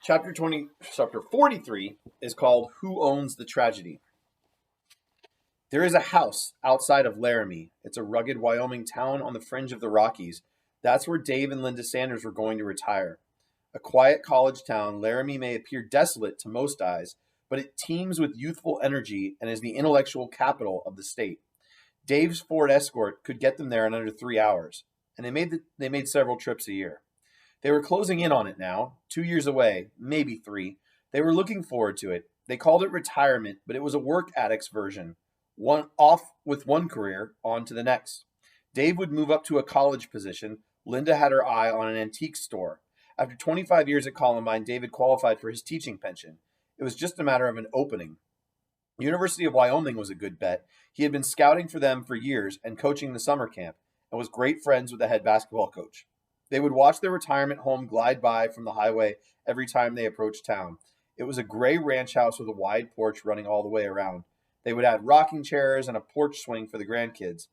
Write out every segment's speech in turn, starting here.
Chapter 43 is called Who Owns the Tragedy? There is a house outside of Laramie. It's a rugged Wyoming town on the fringe of the Rockies. That's where Dave and Linda Sanders were going to retire. A quiet college town, Laramie may appear desolate to most eyes, but it teems with youthful energy and is the intellectual capital of the state. Dave's Ford Escort could get them there in under 3 hours, and they made several trips a year. They were closing in on it now, 2 years away, maybe 3. They were looking forward to it. They called it retirement, but it was a work addict's version. One off with one career, on to the next. Dave would move up to a college position. Linda had her eye on an antique store. After 25 years at Columbine, David qualified for his teaching pension. It was just a matter of an opening. The University of Wyoming was a good bet. He had been scouting for them for years and coaching the summer camp, and was great friends with the head basketball coach. They would watch their retirement home glide by from the highway every time they approached town. It was a gray ranch house with a wide porch running all the way around. They would add rocking chairs and a porch swing for the grandkids.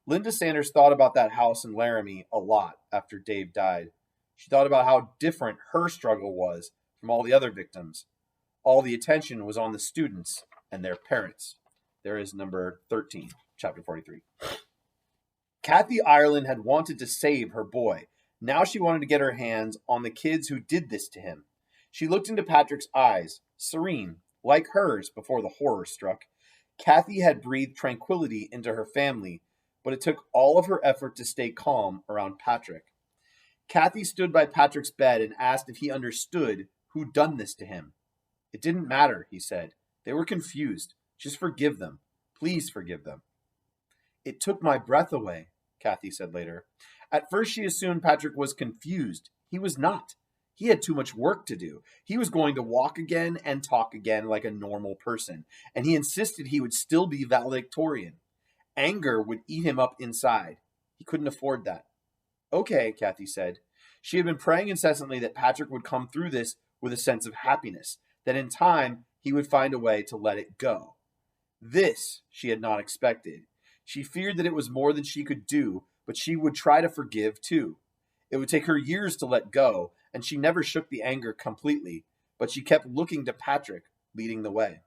Linda Sanders thought about that house in Laramie a lot after Dave died. She thought about how different her struggle was from all the other victims. All the attention was on the students and their parents. There is number 13, chapter 43. Kathy Ireland had wanted to save her boy. Now she wanted to get her hands on the kids who did this to him. She looked into Patrick's eyes, serene, like hers before the horror struck. Kathy had breathed tranquility into her family, but it took all of her effort to stay calm around Patrick. Kathy stood by Patrick's bed and asked if he understood who'd done this to him. It didn't matter, he said. They were confused. Just forgive them. Please forgive them. It took my breath away, Kathy said later. At first she assumed Patrick was confused. He was not. He had too much work to do. He was going to walk again and talk again like a normal person, and he insisted he would still be valedictorian. Anger would eat him up inside. He couldn't afford that. Okay, Kathy said. She had been praying incessantly that Patrick would come through this with a sense of happiness, that in time he would find a way to let it go. This she had not expected. She feared that it was more than she could do, but she would try to forgive too. It would take her years to let go, and she never shook the anger completely, but she kept looking to Patrick, leading the way.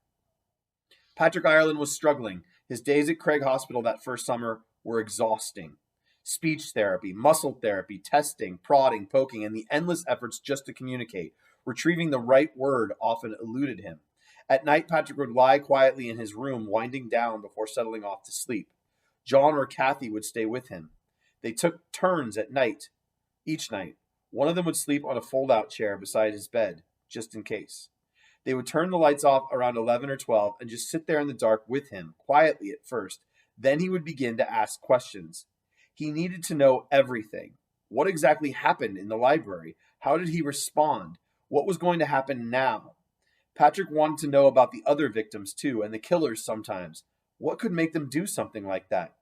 Patrick Ireland was struggling. His days at Craig Hospital that first summer were exhausting. Speech therapy, muscle therapy, testing, prodding, poking, and the endless efforts just to communicate. Retrieving the right word often eluded him. At night, Patrick would lie quietly in his room, winding down before settling off to sleep. John or Kathy would stay with him. They took turns at night. Each night, one of them would sleep on a fold-out chair beside his bed, just in case. They would turn the lights off around 11 or 12 and just sit there in the dark with him, quietly at first. Then he would begin to ask questions. He needed to know everything. What exactly happened in the library? How did he respond? What was going to happen now? Patrick wanted to know about the other victims too, and the killers sometimes. What could make them do something like that?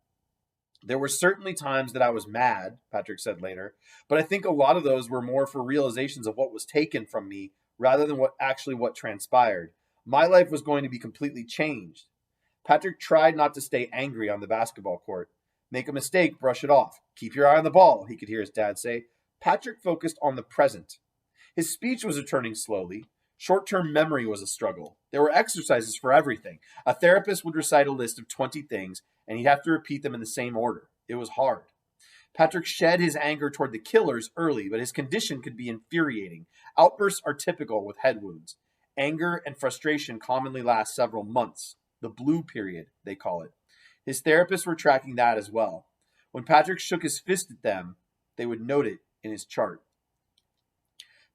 There were certainly times that I was mad, Patrick said later, but I think a lot of those were more for realizations of what was taken from me rather than what transpired. My life was going to be completely changed. Patrick tried not to stay angry on the basketball court. Make a mistake, brush it off. Keep your eye on the ball, he could hear his dad say. Patrick focused on the present. His speech was returning slowly. Short-term memory was a struggle. There were exercises for everything. A therapist would recite a list of 20 things, and he'd have to repeat them in the same order. It was hard. Patrick shed his anger toward the killers early, but his condition could be infuriating. Outbursts are typical with head wounds. Anger and frustration commonly last several months. The blue period, they call it. His therapists were tracking that as well. When Patrick shook his fist at them, they would note it in his chart.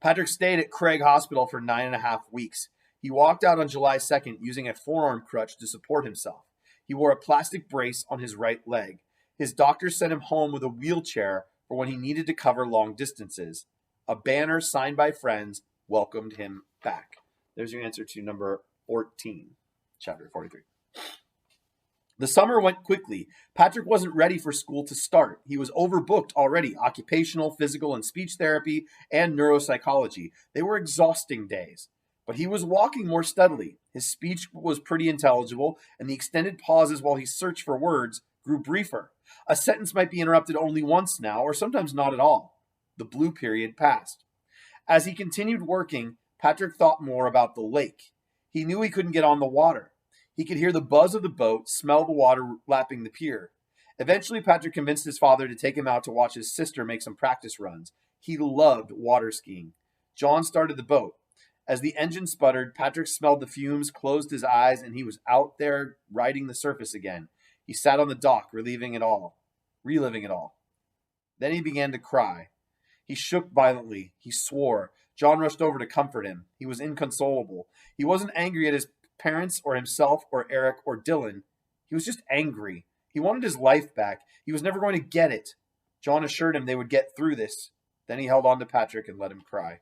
Patrick stayed at Craig Hospital for 9.5 weeks. He walked out on July 2nd using a forearm crutch to support himself. He wore a plastic brace on his right leg. His doctor sent him home with a wheelchair for when he needed to cover long distances. A banner signed by friends welcomed him back. There's your answer to number 14, chapter 43. The summer went quickly. Patrick wasn't ready for school to start. He was overbooked already. Occupational, physical, and speech therapy and neuropsychology. They were exhausting days. But he was walking more steadily. His speech was pretty intelligible, and the extended pauses while he searched for words grew briefer. A sentence might be interrupted only once now, or sometimes not at all. The blue period passed. As he continued working, Patrick thought more about the lake. He knew he couldn't get on the water. He could hear the buzz of the boat, smell the water lapping the pier. Eventually, Patrick convinced his father to take him out to watch his sister make some practice runs. He loved water skiing. John started the boat. As the engine sputtered, Patrick smelled the fumes, closed his eyes, and he was out there riding the surface again. He sat on the dock, reliving it all. Then he began to cry. He shook violently. He swore. John rushed over to comfort him. He was inconsolable. He wasn't angry at his parents or himself or Eric or Dylan. He was just angry. He wanted his life back. He was never going to get it. John assured him they would get through this. Then he held on to Patrick and let him cry.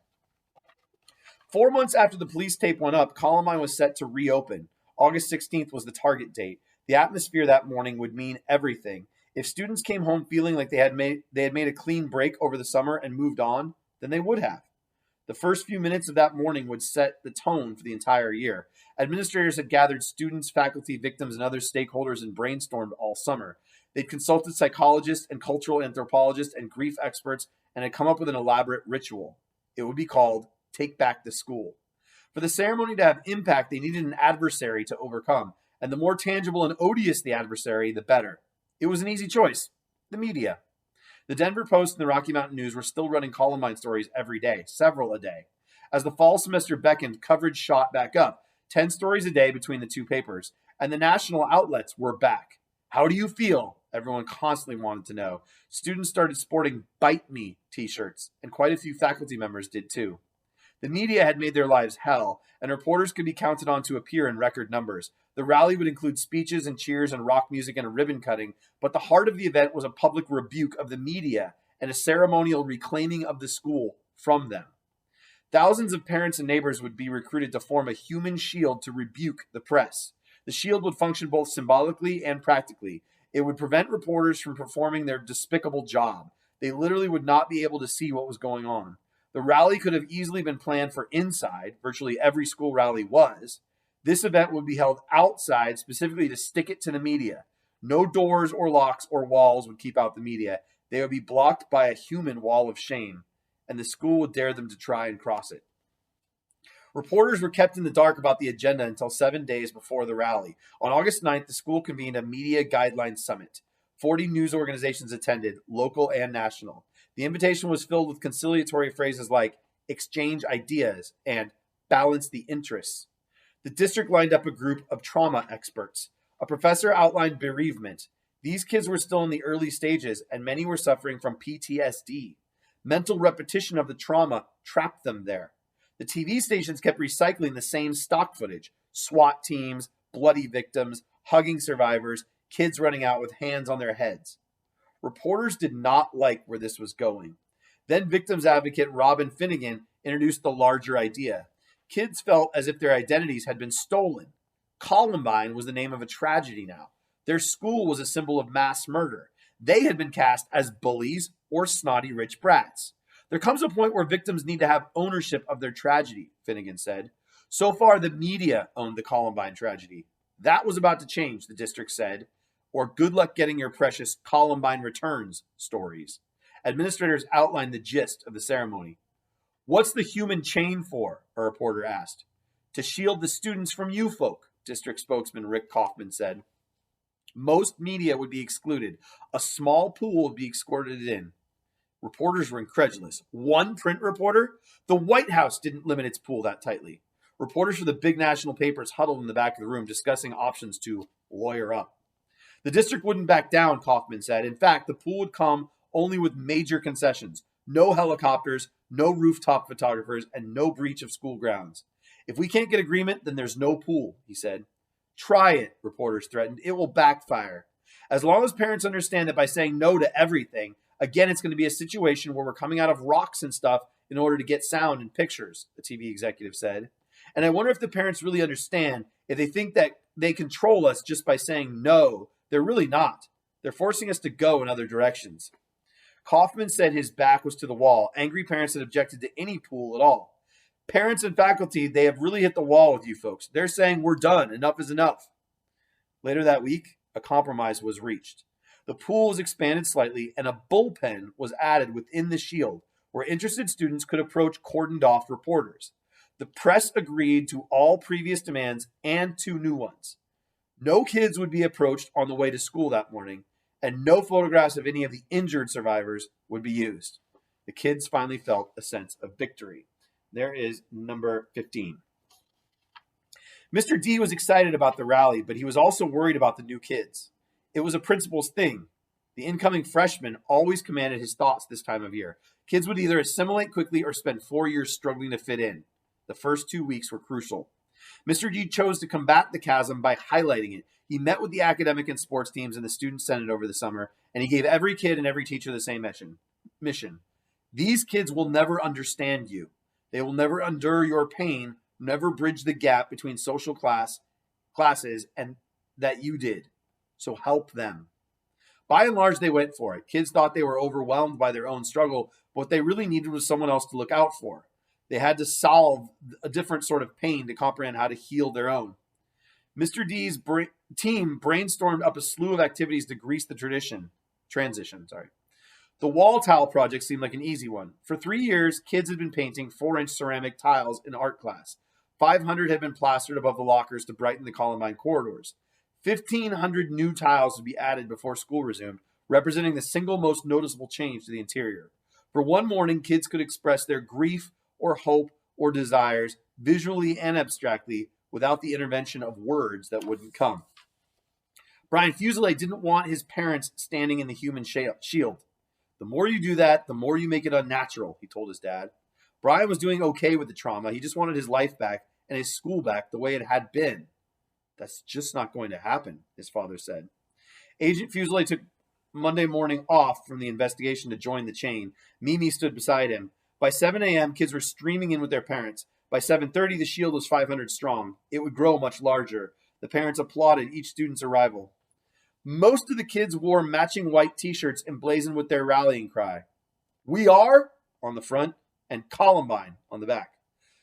4 months after the police tape went up, Columbine was set to reopen. August 16th was the target date. The atmosphere that morning would mean everything. If students came home feeling like they had made a clean break over the summer and moved on, then they would have. The first few minutes of that morning would set the tone for the entire year. Administrators had gathered students, faculty, victims, and other stakeholders and brainstormed all summer. They'd consulted psychologists and cultural anthropologists and grief experts and had come up with an elaborate ritual. It would be called Take Back the School. For the ceremony to have impact, they needed an adversary to overcome, and the more tangible and odious the adversary, the better. It was an easy choice: the media. The Denver Post and the Rocky Mountain News were still running Columbine stories every day, several a day. As the fall semester beckoned, coverage shot back up, 10 stories a day between the two papers, and the national outlets were back. How do you feel? Everyone constantly wanted to know. Students started sporting Bite Me t-shirts, and quite a few faculty members did too. The media had made their lives hell, and reporters could be counted on to appear in record numbers. The rally would include speeches and cheers and rock music and a ribbon cutting, but the heart of the event was a public rebuke of the media and a ceremonial reclaiming of the school from them. Thousands of parents and neighbors would be recruited to form a human shield to rebuke the press. The shield would function both symbolically and practically. It would prevent reporters from performing their despicable job. They literally would not be able to see what was going on. The rally could have easily been planned for inside. Virtually every school rally was. This event would be held outside specifically to stick it to the media. No doors or locks or walls would keep out the media. They would be blocked by a human wall of shame, and the school would dare them to try and cross it. Reporters were kept in the dark about the agenda until 7 days before the rally. On August 9th, the school convened a media guidelines summit. 40 news organizations attended, local and national. The invitation was filled with conciliatory phrases like exchange ideas and balance the interests. The district lined up a group of trauma experts. A professor outlined bereavement. These kids were still in the early stages, and many were suffering from PTSD. Mental repetition of the trauma trapped them there. The TV stations kept recycling the same stock footage: SWAT teams, bloody victims, hugging survivors, kids running out with hands on their heads. Reporters did not like where this was going. Then victims advocate Robin Finnegan introduced the larger idea. Kids felt as if their identities had been stolen. Columbine was the name of a tragedy now. Their school was a symbol of mass murder. They had been cast as bullies or snotty rich brats. There comes a point where victims need to have ownership of their tragedy, Finnegan said. So far, the media owned the Columbine tragedy. That was about to change, the district said. Or good luck getting your precious Columbine Returns stories. Administrators outlined the gist of the ceremony. What's the human chain for? A reporter asked. To shield the students from you folk, district spokesman Rick Kaufman said. Most media would be excluded. A small pool would be escorted in. Reporters were incredulous. One print reporter? The White House didn't limit its pool that tightly. Reporters for the big national papers huddled in the back of the room discussing options to lawyer up. The district wouldn't back down, Kaufman said. In fact, the pool would come only with major concessions. No helicopters, no rooftop photographers, and no breach of school grounds. If we can't get agreement, then there's no pool, he said. Try it, reporters threatened. It will backfire. As long as parents understand that by saying no to everything, again, it's going to be a situation where we're coming out of rocks and stuff in order to get sound and pictures, the TV executive said. And I wonder if the parents really understand, if they think that they control us just by saying no. They're really not. They're forcing us to go in other directions. Kaufman said his back was to the wall. Angry parents had objected to any pool at all. Parents and faculty, they have really hit the wall with you folks. They're saying we're done. Enough is enough. Later that week, a compromise was reached. The pool was expanded slightly, and a bullpen was added within the shield, where interested students could approach cordoned-off reporters. The press agreed to all previous demands and 2 new ones. No kids would be approached on the way to school that morning, and no photographs of any of the injured survivors would be used. The kids finally felt a sense of victory. There is number 15. Mr. D was excited about the rally, but he was also worried about the new kids. It was a principal's thing. The incoming freshman always commanded his thoughts this time of year. Kids would either assimilate quickly or spend 4 years struggling to fit in. The first 2 weeks were crucial. Mr. D chose to combat the chasm by highlighting it. He met with the academic and sports teams and the student senate over the summer, and he gave every kid and every teacher the same mission. These kids will never understand you. They will never endure your pain, never bridge the gap between social classes and that you did. So help them. By and large, they went for it. Kids thought they were overwhelmed by their own struggle, but what they really needed was someone else to look out for. They had to solve a different sort of pain to comprehend how to heal their own. Mr. D's team brainstormed up a slew of activities to grease the transition. The wall tile project seemed like an easy one. For 3 years, kids had been painting 4-inch ceramic tiles in art class. 500 had been plastered above the lockers to brighten the Columbine corridors. 1,500 new tiles would be added before school resumed, representing the single most noticeable change to the interior. For one morning, kids could express their grief or hope or desires visually and abstractly without the intervention of words that wouldn't come. Brian Fuselier didn't want his parents standing in the human shield. The more you do that, the more you make it unnatural, he told his dad. Brian was doing okay with the trauma. He just wanted his life back and his school back the way it had been. That's just not going to happen, his father said. Agent Fuselier took Monday morning off from the investigation to join the chain. Mimi stood beside him. By 7 a.m., kids were streaming in with their parents. By 7:30, the shield was 500 strong. It would grow much larger. The parents applauded each student's arrival. Most of the kids wore matching white T-shirts emblazoned with their rallying cry. "We are" on the front and "Columbine" on the back.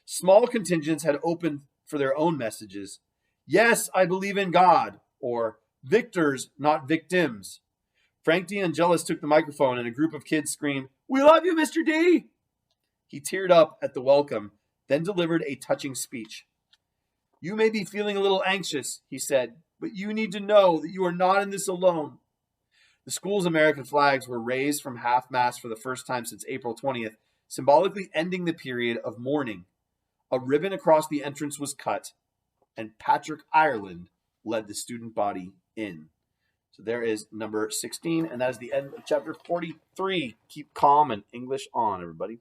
Small contingents had opened for their own messages. "Yes, I believe in God," or "Victors, not victims." Frank DeAngelis took the microphone and a group of kids screamed, "We love you, Mr. D!" He teared up at the welcome, then delivered a touching speech. "You may be feeling a little anxious," he said, "but you need to know that you are not in this alone." The school's American flags were raised from half-mast for the first time since April 20th, symbolically ending the period of mourning. A ribbon across the entrance was cut, and Patrick Ireland led the student body in. So there is number 16, and that is the end of chapter 43. Keep calm and English on, everybody.